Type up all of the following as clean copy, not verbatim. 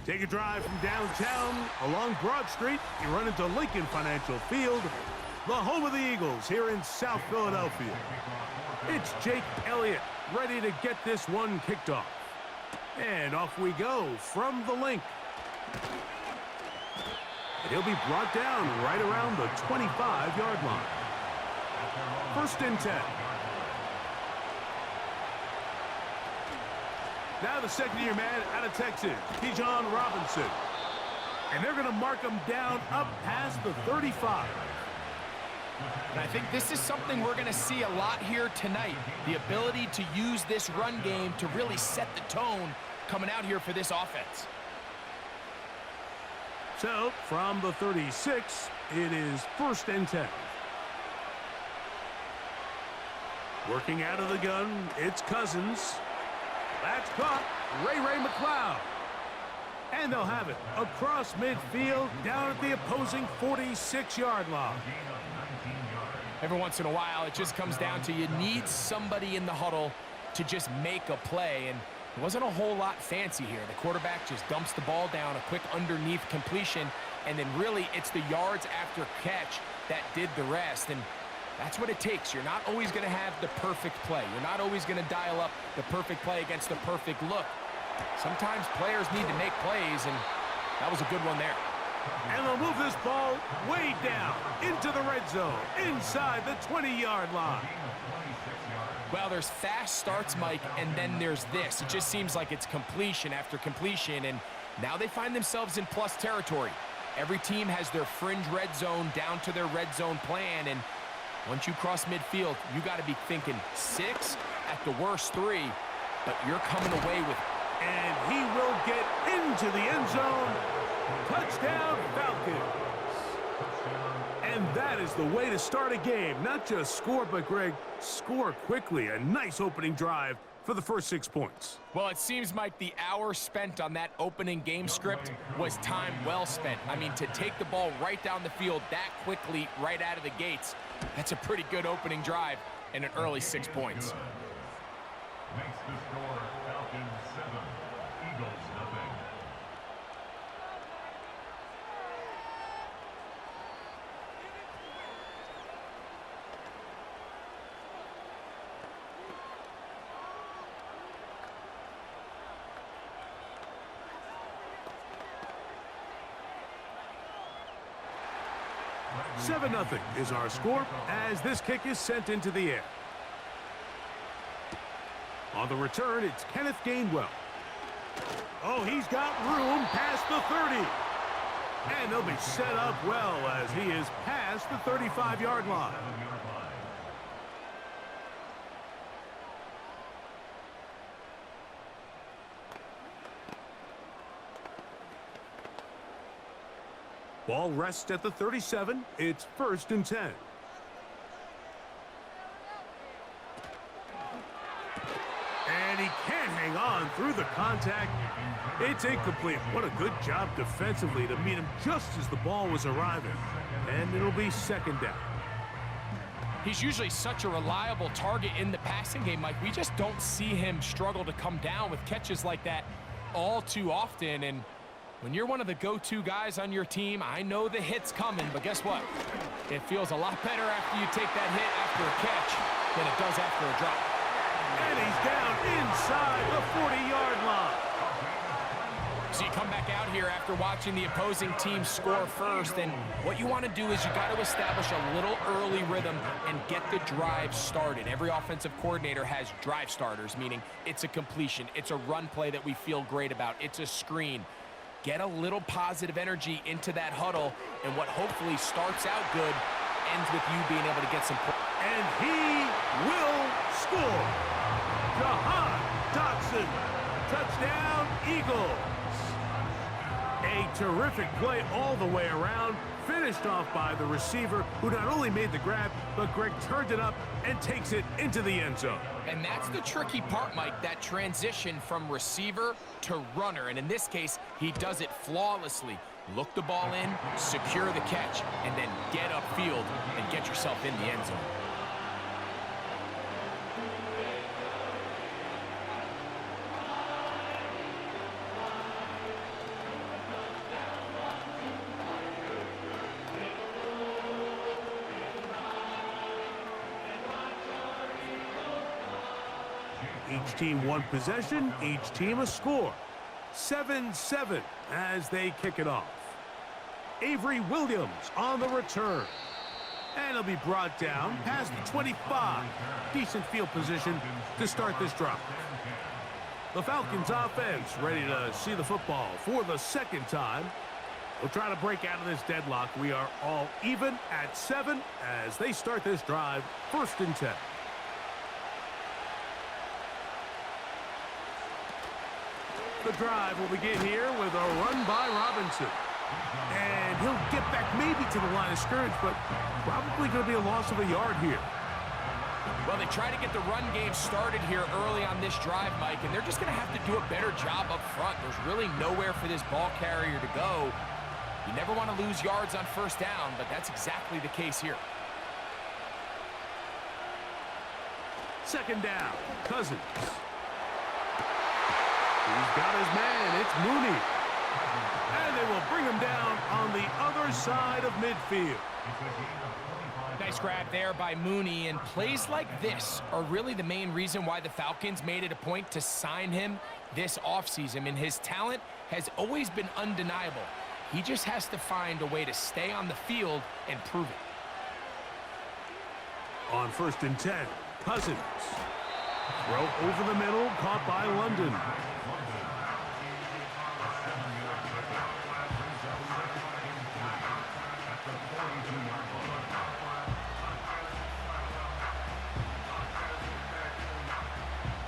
Take a drive from downtown along Broad Street. You run into Lincoln Financial Field, the home of the Eagles here in South Philadelphia. It's Jake Elliott ready to get this one kicked off. And off we go from the link. And he'll be brought down right around the 25-yard line. 1st and 10. Now the second-year man out of Texas, Bijan Robinson. And they're going to mark him down up past the 35. And I think this is something we're going to see a lot here tonight. The ability to use this run game to really set the tone coming out here for this offense. So, from the 36, it is 1st and 10. Working out of the gun, it's Cousins. That's caught. Ray McLeod. And they'll have it across midfield down at the opposing 46-yard line. Every once in a while, it just comes down to you need somebody in the huddle to just make a play. And it wasn't a whole lot fancy here. The quarterback just dumps the ball down, a quick underneath completion, and then really it's the yards after catch that did the rest. And that's what it takes. You're not always going to have the perfect play. You're not always going to dial up the perfect play against the perfect look. Sometimes players need to make plays, and that was a good one there. And they'll move this ball way down into the red zone, inside the 20-yard line. Well, there's fast starts, Mike, and then there's this. It just seems like it's completion after completion, and now they find themselves in plus territory. Every team has their fringe red zone down to their red zone plan, and once you cross midfield, you got to be thinking 6, at the worst 3, but you're coming away with. And he will get into the end zone. Touchdown, Falcons. And that is the way to start a game. Not just score, but, Greg, score quickly. A nice opening drive for the first 6 points. Well, it seems like the hour spent on that opening game script was time well spent. I mean, to take the ball right down the field that quickly right out of the gates, that's a pretty good opening drive and an early 6 points. Makes the score Falcons 7, Eagles nothing. Seven 0 is our score as this kick is sent into the air. On the return, it's Kenneth Gainwell. Oh, he's got room past the 30. And they'll be set up well as he is past the 35-yard line. Ball rests at the 37. It's 1st and 10. And he can't hang on through the contact. It's incomplete. What a good job defensively to meet him just as the ball was arriving. And it'll be 2nd down. He's usually such a reliable target in the passing game, Mike. We just don't see him struggle to come down with catches like that all too often. And when you're one of the go-to guys on your team, I know the hit's coming, but guess what? It feels a lot better after you take that hit after a catch than it does after a drop. And he's down inside the 40-yard line. So you come back out here after watching the opposing team score first, and what you want to do is you got to establish a little early rhythm and get the drive started. Every offensive coordinator has drive starters, meaning it's a completion, it's a run play that we feel great about, it's a screen. Get a little positive energy into that huddle, and what hopefully starts out good ends with you being able to get some points. And he will score. Jahan Dotson. Touchdown, Eagles. A terrific play all the way around, finished off by the receiver, who not only made the grab, but Greg turned it up and takes it into the end zone. And that's the tricky part, Mike, that transition from receiver to runner. And in this case, he does it flawlessly. Look the ball in, secure the catch, and then get upfield and get yourself in the end zone. Each team one possession, each team a score. 7-7 as they kick it off. Avery Williams on the return. And it'll be brought down past the 25. Decent field position to start this drive. The Falcons offense ready to see the football for the second time. We'll try to break out of this deadlock. We are all even at 7 as they start this drive, 1st and 10. The drive will begin here with a run by Robinson. And he'll get back maybe to the line of scrimmage, but probably going to be a loss of a yard here. Well, they try to get the run game started here early on this drive, Mike, and they're just going to have to do a better job up front. There's really nowhere for this ball carrier to go. You never want to lose yards on 1st down, but that's exactly the case here. 2nd down, Cousins. He's got his man. It's Mooney. And they will bring him down on the other side of midfield. Nice grab there by Mooney, and plays like this are really the main reason why the Falcons made it a point to sign him this offseason. I mean, his talent has always been undeniable. He just has to find a way to stay on the field and prove it. On 1st and 10, Cousins. Throw over the middle, caught by London.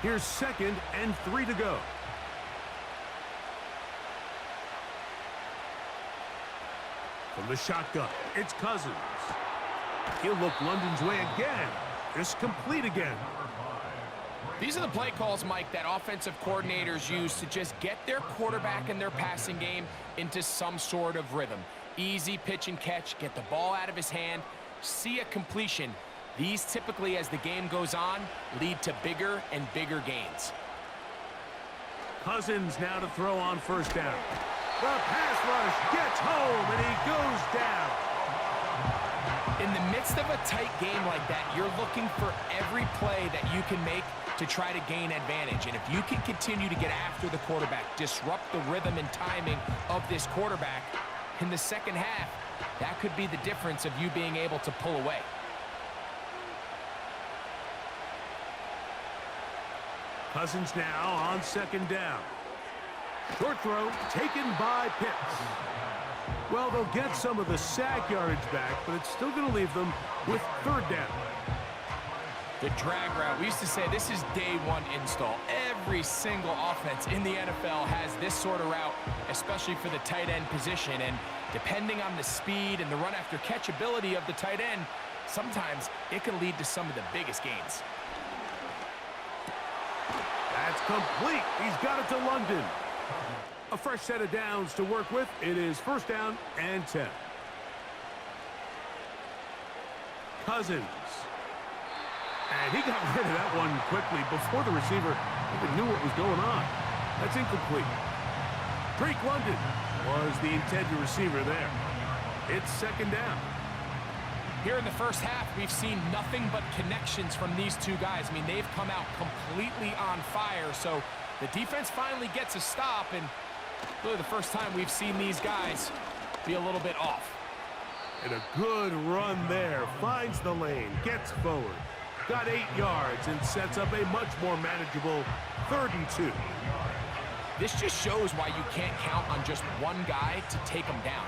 Here's 2nd and 3 to go. From the shotgun, it's Cousins. He'll look London's way again. It's complete again. These are the play calls, Mike, that offensive coordinators use to just get their quarterback and their passing game into some sort of rhythm. Easy pitch and catch, get the ball out of his hand, see a completion. These typically, as the game goes on, lead to bigger and bigger gains. Cousins now to throw on 1st down. The pass rush gets home, and he goes down. In the midst of a tight game like that, you're looking for every play that you can make to try to gain advantage. And if you can continue to get after the quarterback, disrupt the rhythm and timing of this quarterback, in the second half, that could be the difference of you being able to pull away. Cousins now on 2nd down. Short throw taken by Pitts. Well, they'll get some of the sack yardage back, but it's still going to leave them with 3rd down. The drag route. We used to say this is day 1 install. Every single offense in the NFL has this sort of route, especially for the tight end position. And depending on the speed and the run after catch ability of the tight end, sometimes it can lead to some of the biggest gains. That's complete. He's got it to London. A fresh set of downs to work with. It is 1st down and 10. Cousins. And he got rid of that one quickly before the receiver even knew what was going on. That's incomplete. Drake London was the intended receiver there. It's 2nd down. Here in the first half, we've seen nothing but connections from these two guys. I mean, they've come out completely on fire. So the defense finally gets a stop, and really the first time we've seen these guys be a little bit off. And a good run there. Finds the lane, gets forward. Got 8 yards and sets up a much more manageable 3rd and 2. This just shows why you can't count on just one guy to take him down.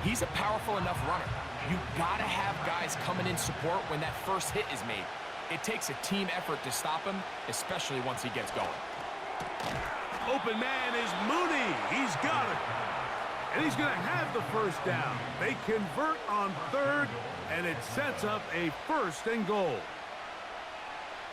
He's a powerful enough runner. You've got to have guys coming in support when that first hit is made. It takes a team effort to stop him, especially once he gets going. Open man is Mooney. He's got it. And he's going to have the 1st down. They convert on 3rd, and it sets up a 1st and goal.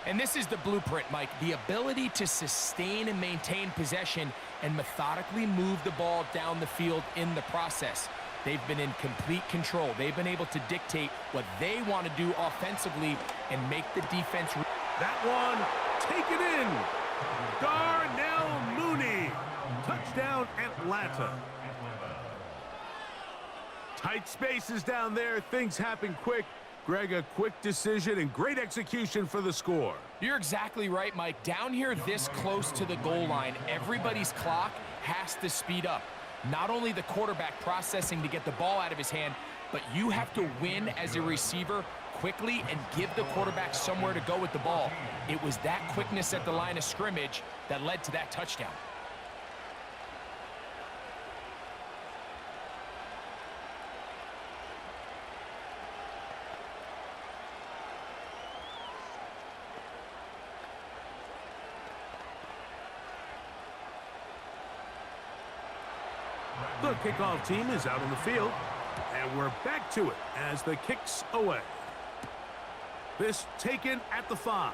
And this is the blueprint, Mike. The ability to sustain and maintain possession and methodically move the ball down the field in the process. They've been in complete control. They've been able to dictate what they want to do offensively and make the defense. That one taken in. Darnell Mooney. Touchdown, Atlanta. Tight spaces down there. Things happen quick. Greg, a quick decision and great execution for the score. You're exactly right, Mike. Down here this close to the goal line, everybody's clock has to speed up. Not only the quarterback processing to get the ball out of his hand, but you have to win as a receiver quickly and give the quarterback somewhere to go with the ball. It was that quickness at the line of scrimmage that led to that touchdown. The kickoff team is out on the field, and we're back to it as the kick's away. This taken at the 5.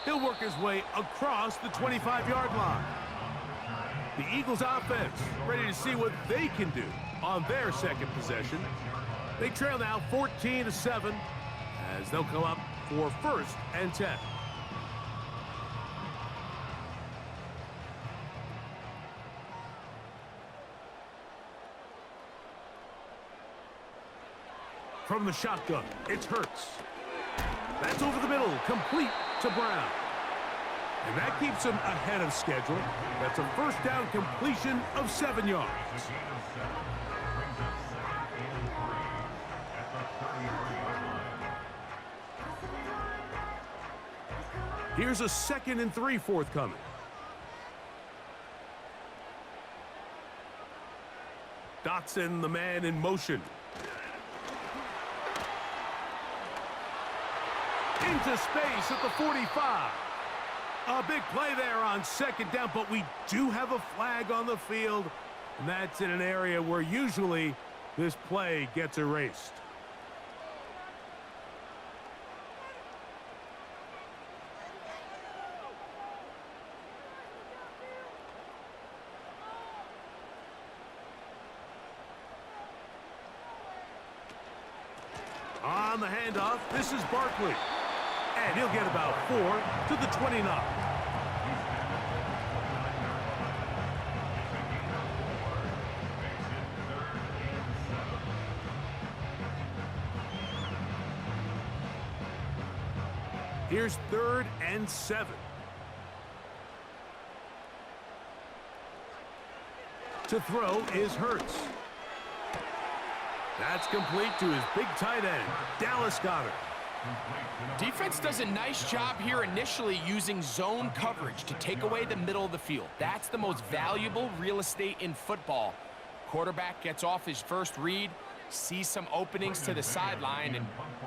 He'll work his way across the 25-yard line. The Eagles offense ready to see what they can do on their second possession. They trail now 14-7 as they'll come up for 1st and 10. From the shotgun, it's Hurts. That's over the middle, complete to Brown. And that keeps him ahead of schedule. That's a 1st down completion of 7 yards. Here's a 2nd and 3 forthcoming. Dotson, the man in motion. Into space at the 45. A big play there on 2nd down, but we do have a flag on the field, and that's in an area where usually this play gets erased. On the handoff, this is Barkley. And he'll get about 4 to the 29. Here's 3rd and 7. To throw is Hurts. That's complete to his big tight end, Dallas Goedert. Defense does a nice job here initially using zone coverage to take away the middle of the field. That's the most valuable real estate in football. Quarterback gets off his first read, sees some openings to the sideline, and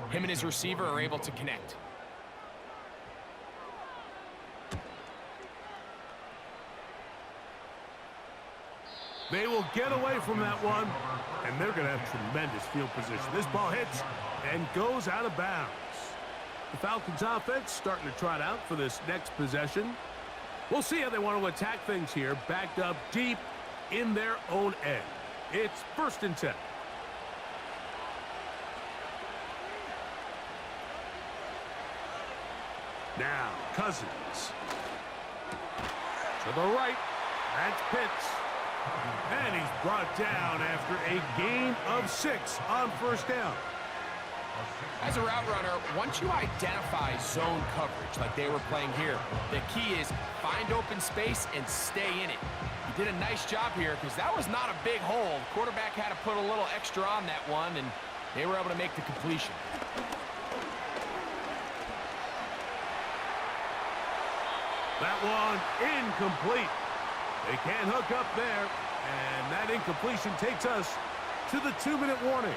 him and his receiver are able to connect. They will get away from that one, and they're going to have tremendous field position. This ball hits and goes out of bounds. The Falcons offense starting to trot out for this next possession. We'll see how they want to attack things here, backed up deep in their own end. It's 1st and 10. Now, Cousins. To the right, that's Pitts. And he's brought down after a gain of 6 on 1st down. As a route runner, once you identify zone coverage like they were playing here, the key is find open space and stay in it. He did a nice job here because that was not a big hole. The quarterback had to put a little extra on that one, and they were able to make the completion. That one incomplete. They can't hook up there, and that incompletion takes us to the 2-minute warning.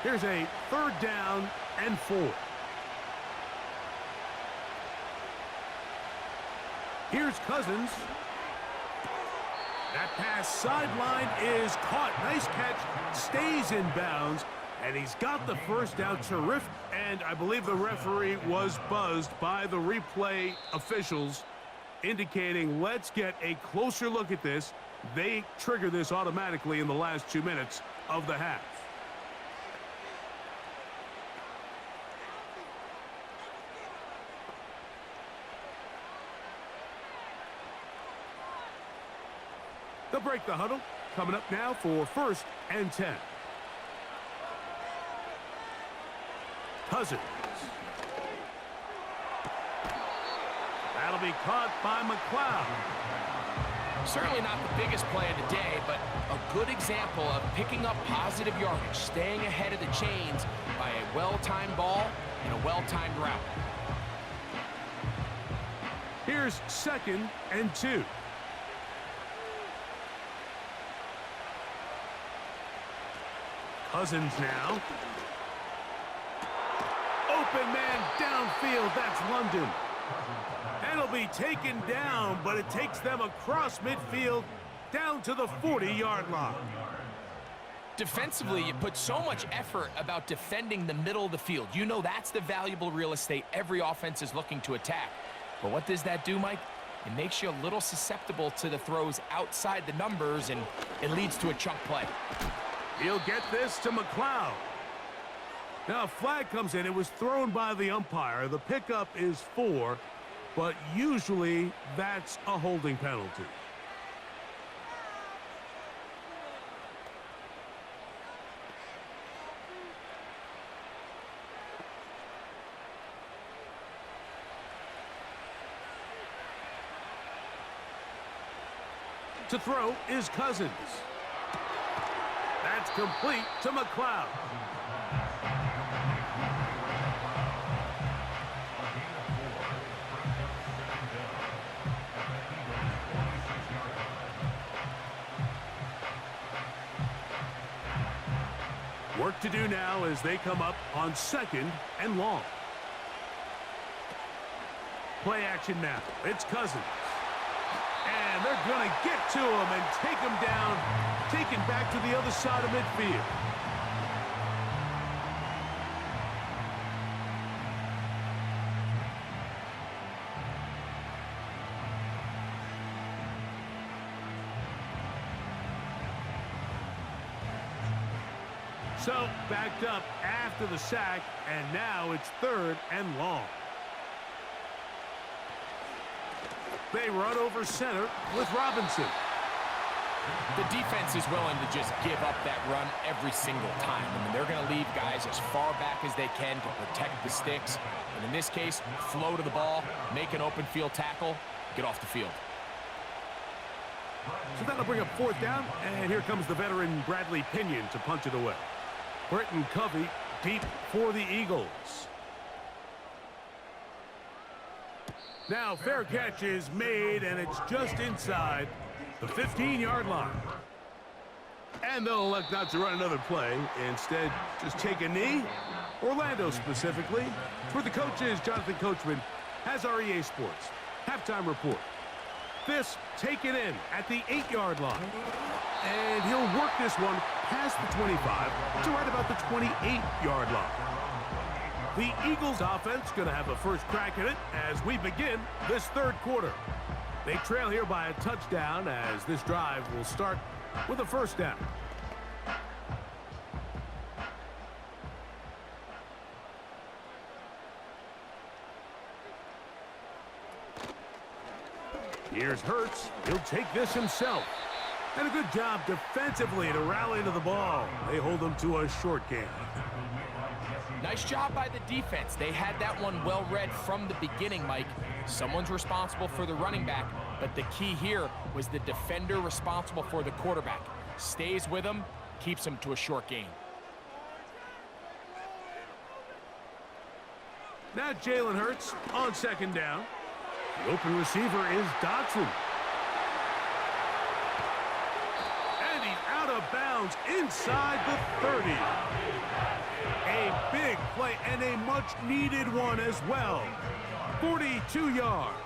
Here's a 3rd down and 4. Here's Cousins. That pass sideline is caught. Nice catch. Stays in bounds. And he's got the 1st down. Terrific. And I believe the referee was buzzed by the replay officials, indicating let's get a closer look at this. They trigger this automatically in the last 2 minutes of the half. They'll break the huddle. Coming up now for 1st and 10. Cousins. That'll be caught by McLeod. Certainly not the biggest play of the day, but a good example of picking up positive yardage, staying ahead of the chains by a well-timed ball and a well-timed route. Here's 2nd and 2. Cousins now. Open man downfield. That's London. And it'll be taken down, but it takes them across midfield down to the 40-yard line. Defensively, you put so much effort about defending the middle of the field. You know that's the valuable real estate every offense is looking to attack. But what does that do, Mike? It makes you a little susceptible to the throws outside the numbers, and it leads to a chunk play. He'll get this to McLeod. Now a flag comes in. It was thrown by the umpire. The pickup is 4, but usually that's a holding penalty. To throw is Cousins. That's complete to McLeod. Work to do now as they come up on 2nd and long. Play action now. It's Cousins. And they're going to get to him and take him down, taken back to the other side of midfield. So, backed up after the sack, and now it's 3rd and long. They run over center with Robinson. The defense is willing to just give up that run every single time. I mean, they're going to leave guys as far back as they can to protect the sticks. And in this case, flow to the ball, make an open field tackle, get off the field. So that'll bring up 4th down, and here comes the veteran Bradley Pinion to punch it away. Britton Covey deep for the Eagles. Now fair catch is made, and it's just inside the 15-yard line. And they'll elect not to run another play. Instead, just take a knee. Orlando specifically. For the coaches, Jonathan Coachman has our EA Sports halftime report. This taken in at the 8-yard line. And he'll work this one past the 25 to right about the 28-yard line. The Eagles offense going to have a first crack at it as we begin this 3rd quarter. They trail here by a touchdown as this drive will start with a 1st down. Here's Hurts. He'll take this himself. And a good job defensively to rally to the ball. They hold them to a short game. Nice job by the defense. They had that one well read from the beginning, Mike. Someone's responsible for the running back, but the key here was the defender responsible for the quarterback. Stays with him, keeps him to a short gain. Now Jalen Hurts on 2nd down. The open receiver is Dotson. And he's out of bounds inside the 30. A big play and a much-needed one as well. 42 yards.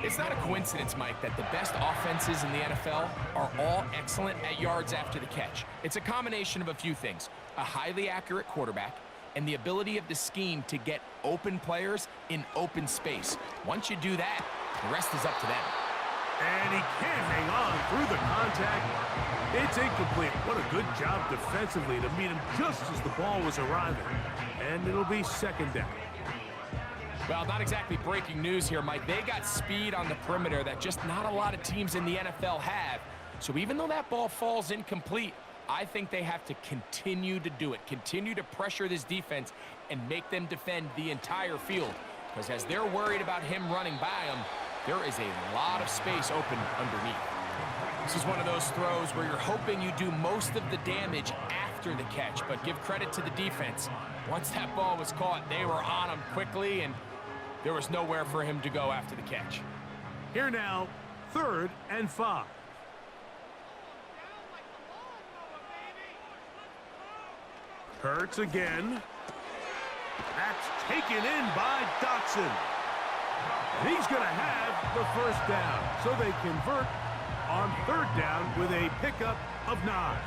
It's not a coincidence, Mike, that the best offenses in the NFL are all excellent at yards after the catch. It's a combination of a few things. A highly accurate quarterback and the ability of the scheme to get open players in open space. Once you do that, the rest is up to them. And he can't hang on through the contact. It's incomplete. What a good job defensively to meet him just as the ball was arriving. And it'll be 2nd down. Well, not exactly breaking news here, Mike. They got speed on the perimeter that just not a lot of teams in the NFL have. So even though that ball falls incomplete, I think they have to continue to do it, continue to pressure this defense and make them defend the entire field. Because as they're worried about him running by them, there is a lot of space open underneath. This is one of those throws where you're hoping you do most of the damage after the catch, but give credit to the defense. Once that ball was caught, they were on him quickly, and there was nowhere for him to go after the catch. Here now, 3rd and 5. Hurts again. That's taken in by Dotson. And he's going to have the first down. So they convert on 3rd down with a pickup of 9.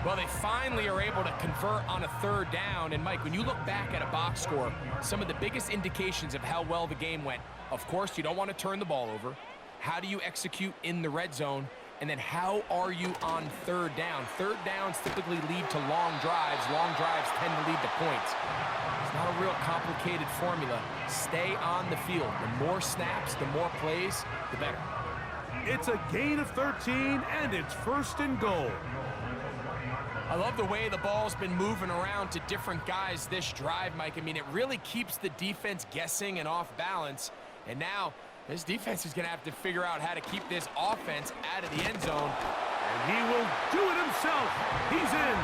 Well, they finally are able to convert on a 3rd down. And, Mike, when you look back at a box score, some of the biggest indications of how well the game went, of course, you don't want to turn the ball over. How do you execute in the red zone? And then how are you on 3rd down? 3rd downs typically lead to long drives. Long drives tend to lead to points. It's not a real complicated formula. Stay on the field. The more snaps, the more plays, the better. It's a gain of 13, and it's 1st and goal. I love the way the ball's been moving around to different guys this drive, Mike. I mean, it really keeps the defense guessing and off balance. And now, this defense is going to have to figure out how to keep this offense out of the end zone. And he will do it himself. He's in.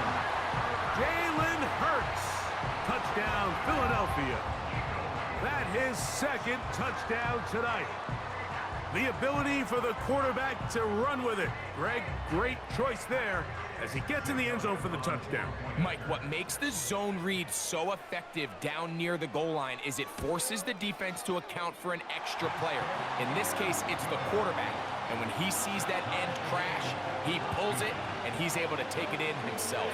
Jalen Hurts. Touchdown, Philadelphia. That his 2nd touchdown tonight. The ability for the quarterback to run with it. Greg, great choice there as he gets in the end zone for the touchdown. Mike, what makes the zone read so effective down near the goal line is it forces the defense to account for an extra player. In this case, it's the quarterback. And when he sees that end crash, he pulls it, and he's able to take it in himself.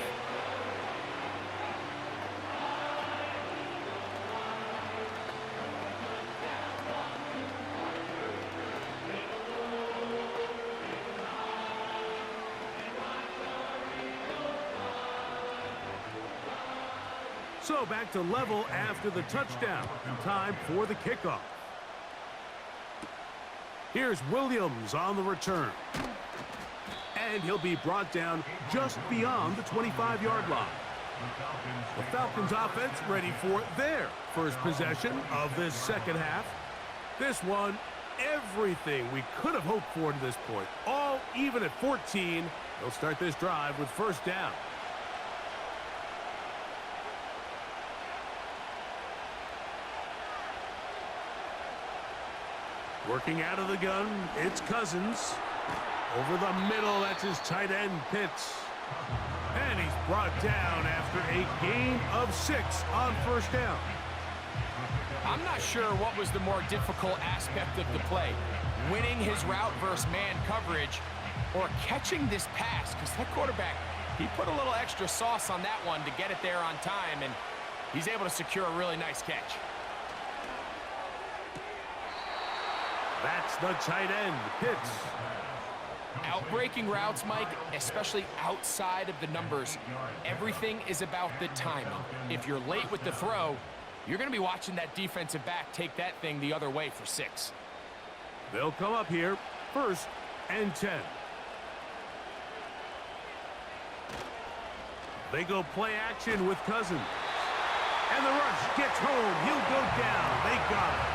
So back to level after the touchdown. Time for the kickoff. Here's Williams on the return. And he'll be brought down just beyond the 25-yard line. The Falcons offense ready for their first possession of this 2nd half. This one, everything we could have hoped for to this point. All even at 14. They'll start this drive with 1st down. Working out of the gun, it's Cousins. Over the middle, that's his tight end, Pitts. And he's brought down after a gain of 6 on 1st down. I'm not sure what was the more difficult aspect of the play. Winning his route versus man coverage or catching this pass, because that quarterback, he put a little extra sauce on that one to get it there on time, and he's able to secure a really nice catch. That's the tight end, Pitts. Outbreaking routes, Mike, especially outside of the numbers, everything is about the timing. If you're late with the throw, you're going to be watching that defensive back take that thing the other way for 6. They'll come up here, 1st and 10. They go play action with Cousins. And the rush gets home. He'll go down. They got it.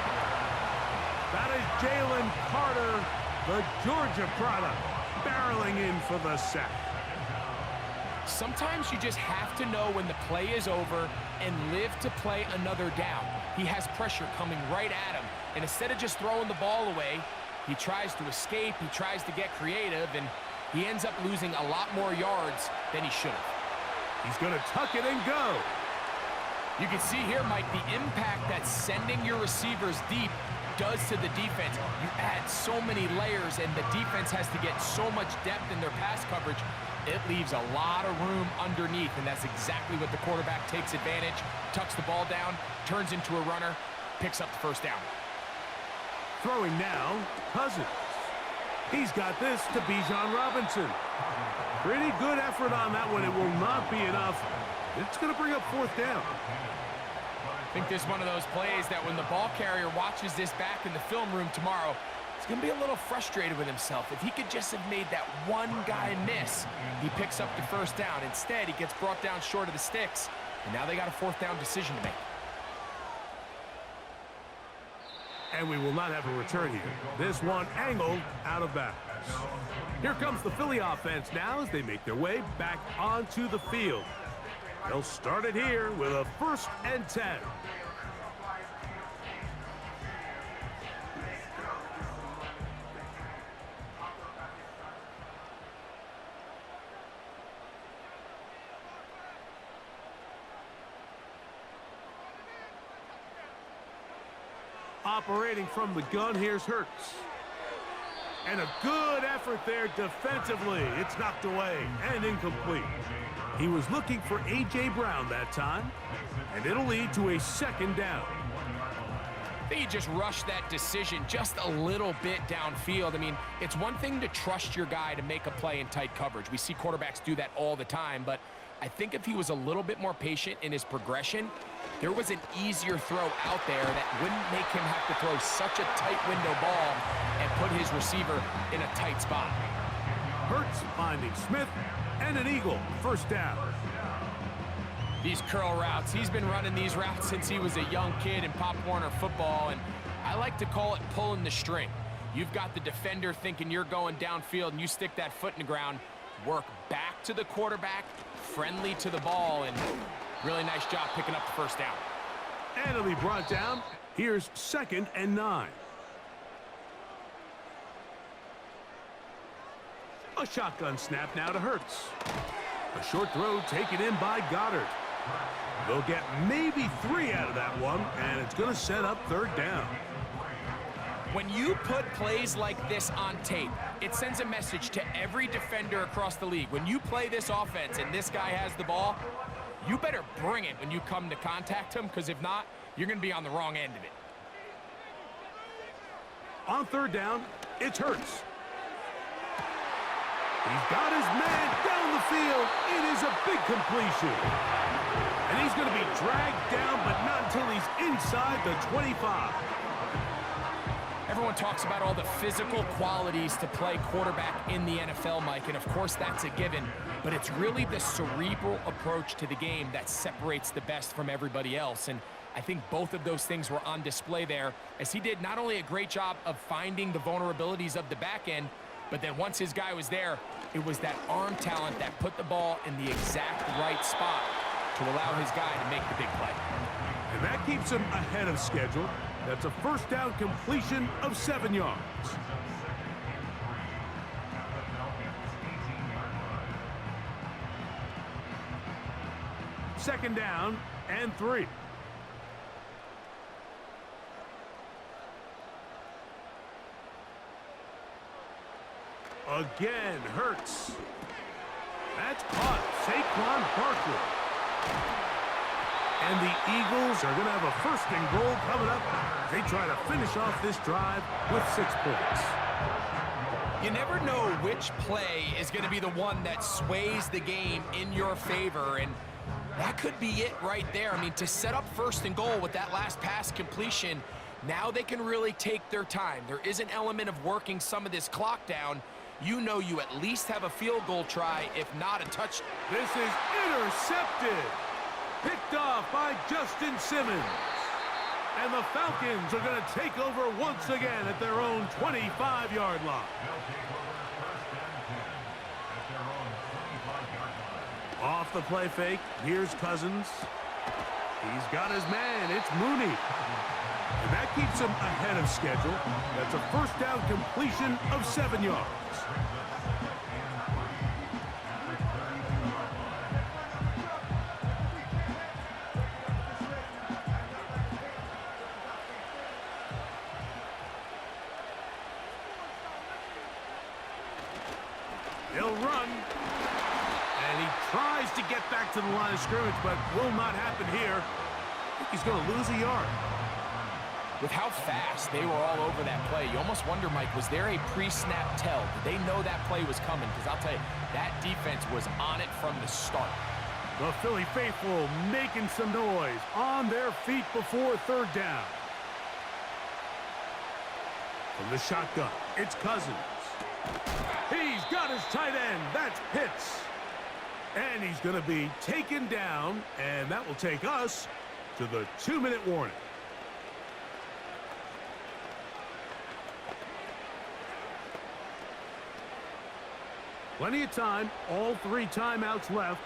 That is Jalen Carter, the Georgia product, barreling in for the sack. Sometimes you just have to know when the play is over and live to play another down. He has pressure coming right at him, and instead of just throwing the ball away, he tries to escape, he tries to get creative, and he ends up losing a lot more yards than he should have. He's going to tuck it and go. You can see here, Mike, the impact that sending your receivers deep does to the defense. You add so many layers, and the defense has to get so much depth in their pass coverage. It leaves a lot of room underneath, and that's exactly what the quarterback takes advantage. Tucks the ball down, turns into a runner, picks up the 1st down. Throwing now, Cousins. He's got this to Bijan Robinson. Pretty good effort on that one. It will not be enough. It's going to bring up 4th down. think this is one of those plays that when the ball carrier watches this back in the film room tomorrow, he's going to be a little frustrated with himself. If he could just have made that one guy miss, he picks up the first down. Instead, he gets brought down short of the sticks, and now they got a fourth down decision to make. And we will not have a return here. This one angled out of bounds. Here comes the Philly offense now as they make their way back onto the field. They'll start it here with a 1st and 10. Operating from the gun, here's Hurts. And a good effort there defensively. It's knocked away and incomplete. He was looking for A.J. Brown that time, and it'll lead to a 2nd down. I think he just rushed that decision just a little bit downfield. I mean, it's one thing to trust your guy to make a play in tight coverage. We see quarterbacks do that all the time, but I think if he was a little bit more patient in his progression, there was an easier throw out there that wouldn't make him have to throw such a tight window ball and put his receiver in a tight spot. Hurts finding Smith, and an eagle, 1st down. These curl routes, he's been running these routes since he was a young kid in Pop Warner football, and I like to call it pulling the string. You've got the defender thinking you're going downfield, and you stick that foot in the ground, work back to the quarterback, friendly to the ball, and really nice job picking up the 1st down. And it'll be brought down. Here's 2nd and 9. A shotgun snap now to Hurts. A short throw taken in by Goddard. They'll get maybe 3 out of that one, and it's going to set up 3rd down. When you put plays like this on tape, it sends a message to every defender across the league. When you play this offense and this guy has the ball, you better bring it when you come to contact him, because if not, you're going to be on the wrong end of it. On 3rd down, it's Hurts. He's got his man down the field. It is a big completion. And he's going to be dragged down, but not until he's inside the 25. Everyone talks about all the physical qualities to play quarterback in the NFL, Mike, and of course that's a given, but it's really the cerebral approach to the game that separates the best from everybody else, and I think both of those things were on display there, as he did not only a great job of finding the vulnerabilities of the back end, but then once his guy was there, it was that arm talent that put the ball in the exact right spot to allow his guy to make the big play. And that keeps him ahead of schedule. That's a 1st down completion of 7 yards. Second down and 3. Again, Hurts. That's caught. Saquon Barkley. And the Eagles are going to have a 1st and goal coming up. They try to finish off this drive with 6 points. You never know which play is going to be the one that sways the game in your favor, and that could be it right there. I mean, to set up 1st and goal with that last pass completion, now they can really take their time. There is an element of working some of this clock down. You know you at least have a field goal try, if not a touch. This is intercepted. Picked off by Justin Simmons. And the Falcons are going to take over once again at their own 25-yard line. Off the play fake, here's Cousins. He's got his man, it's Mooney. And that keeps him ahead of schedule. That's a 1st down completion of 7 yards. He'll run. And he tries to get back to the line of scrimmage, but will not happen here. I think he's going to lose a yard. With how fast they were all over that play, you almost wonder, Mike, was there a pre-snap tell? Did they know that play was coming? Because I'll tell you, that defense was on it from the start. The Philly faithful making some noise on their feet before third down. From the shotgun, it's Cousins. He's got his tight end. That's Pitts. And he's going to be taken down, and that will take us to the 2-minute warning. Plenty of time, all 3 timeouts left.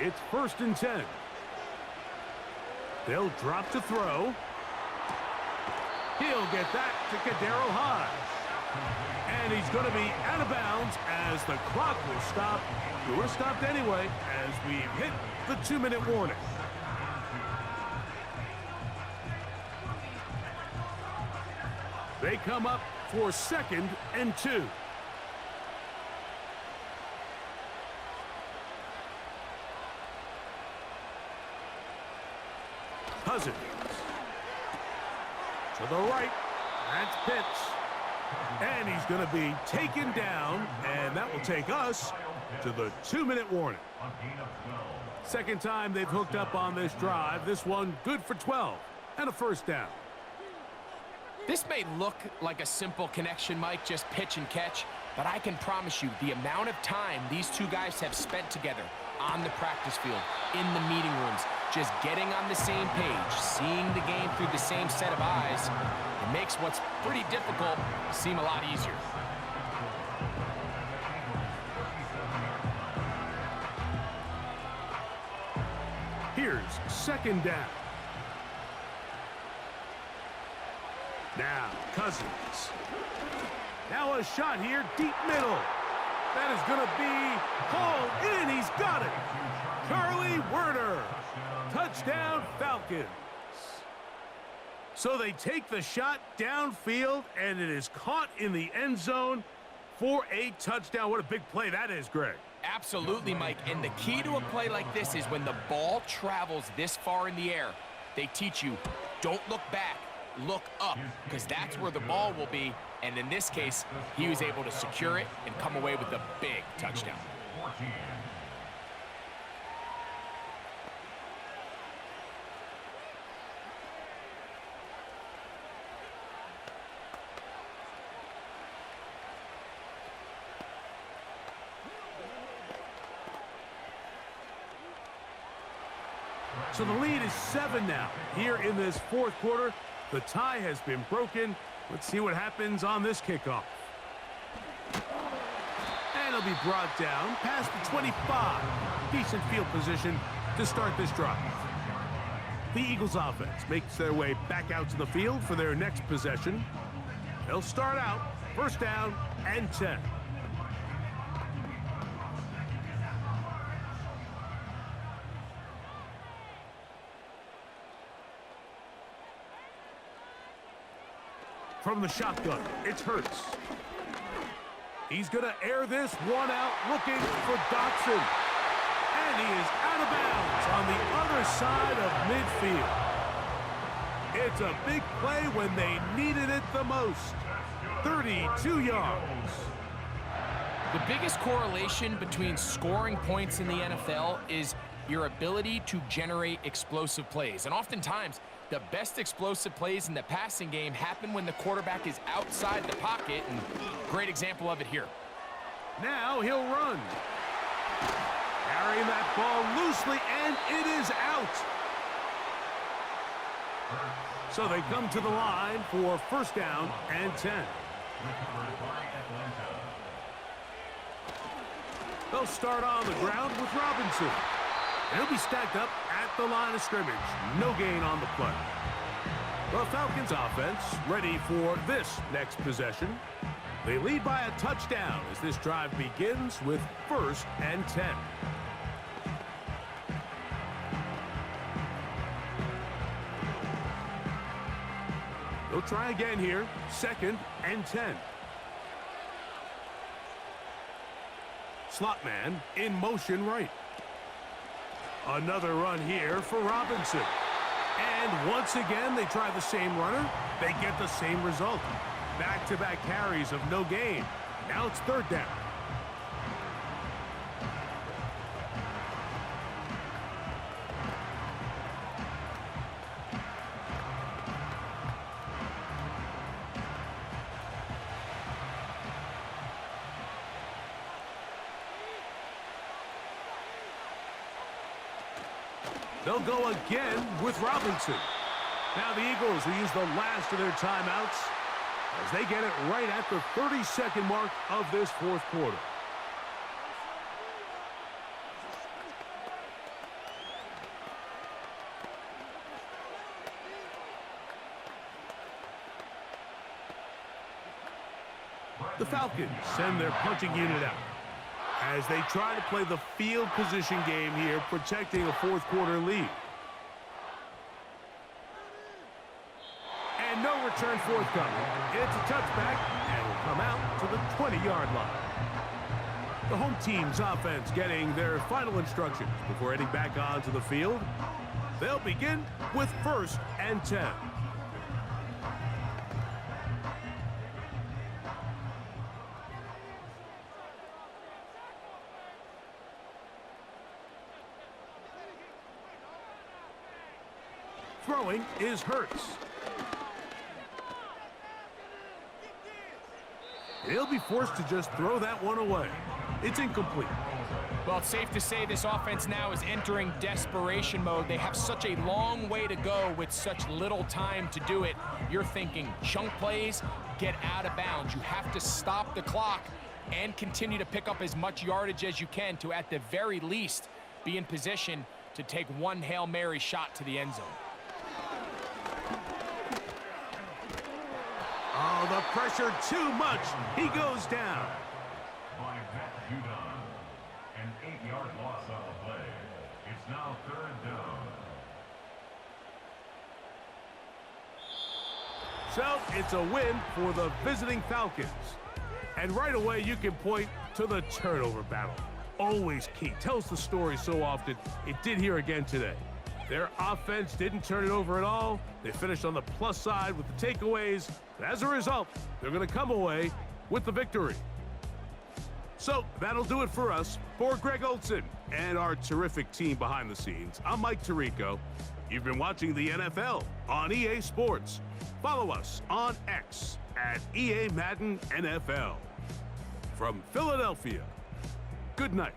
It's 1st and 10. They'll drop to throw. He'll get that to Kadero Hodge. And he's going to be out of bounds as the clock will stop. We're stopped anyway as we hit the 2-minute warning. They come up for 2nd and 2. Cousins. To the right. That's Pitts. And he's going to be taken down, and that will take us to the 2-minute warning. Second time they've hooked up on this drive. This one good for 12 and a 1st down. This may look like a simple connection, Mike, just pitch and catch, but I can promise you the amount of time these two guys have spent together on the practice field, in the meeting rooms, just getting on the same page, seeing the game through the same set of eyes, it makes what's pretty difficult seem a lot easier. Here's 2nd down. Now, Cousins. Now a shot here, deep middle. That is going to be called in. He's got it. Charlie Werner. Touchdown, Falcons. So they take the shot downfield, and it is caught in the end zone for a touchdown. What a big play that is, Greg. Absolutely, Mike. And the key to a play like this is when the ball travels this far in the air, they teach you, don't look back, look up, because that's where the ball will be. And in this case, he was able to secure it and come away with a big touchdown. So the lead is 7 now. Here in this 4th quarter, the tie has been broken. Let's see what happens on this kickoff. And it'll be brought down past the 25. Decent field position to start this drive. The Eagles offense makes their way back out to the field for their next possession. They'll start out 1st down and 10. From the shotgun, it's Hurts. He's going to air this one out, looking for Dotson. And he is out of bounds on the other side of midfield. It's a big play when they needed it the most. 32 yards. The biggest correlation between scoring points in the NFL is your ability to generate explosive plays. And oftentimes, the best explosive plays in the passing game happen when the quarterback is outside the pocket, and great example of it here. Now he'll run. Carrying that ball loosely, and it is out. So they come to the line for 1st down and 10. They'll start on the ground with Robinson. He'll be stacked up at the line of scrimmage. No gain on the play. The Falcons offense ready for this next possession. They lead by a touchdown as this drive begins with 1st and 10. They'll try again here. 2nd and 10. Slot man in motion right. Another run here for Robinson. And once again, they try the same runner. They get the same result. Back-to-back carries of no gain. Now it's 3rd down. They'll go again with Robinson. Now the Eagles will use the last of their timeouts as they get it right at the 30-second mark of this fourth quarter. The Falcons send their punting unit out as they try to play the field position game here, protecting a fourth quarter lead. And no return forthcoming. It's a touchback and will come out to the 20-yard line. The home team's offense getting their final instructions before heading back onto the field. They'll begin with 1st and 10. Throwing is Hurts. He'll be forced to just throw that one away. It's incomplete. Well, it's safe to say this offense now is entering desperation mode. They have such a long way to go with such little time to do it. You're thinking chunk plays, get out of bounds. You have to stop the clock and continue to pick up as much yardage as you can to, at the very least, be in position to take one Hail Mary shot to the end zone. Oh, the pressure too much. He goes down. By Matt Judon. An 8-yard loss on the play. It's now 3rd down. So it's a win for the visiting Falcons. And right away you can point to the turnover battle. Always key. Tells the story so often. It did here again today. Their offense didn't turn it over at all. They finished on the plus side with the takeaways. And as a result, they're going to come away with the victory. So that'll do it for us. For Greg Olson and our terrific team behind the scenes, I'm Mike Tirico. You've been watching the NFL on EA Sports. Follow us on X at EA Madden NFL. From Philadelphia, good night.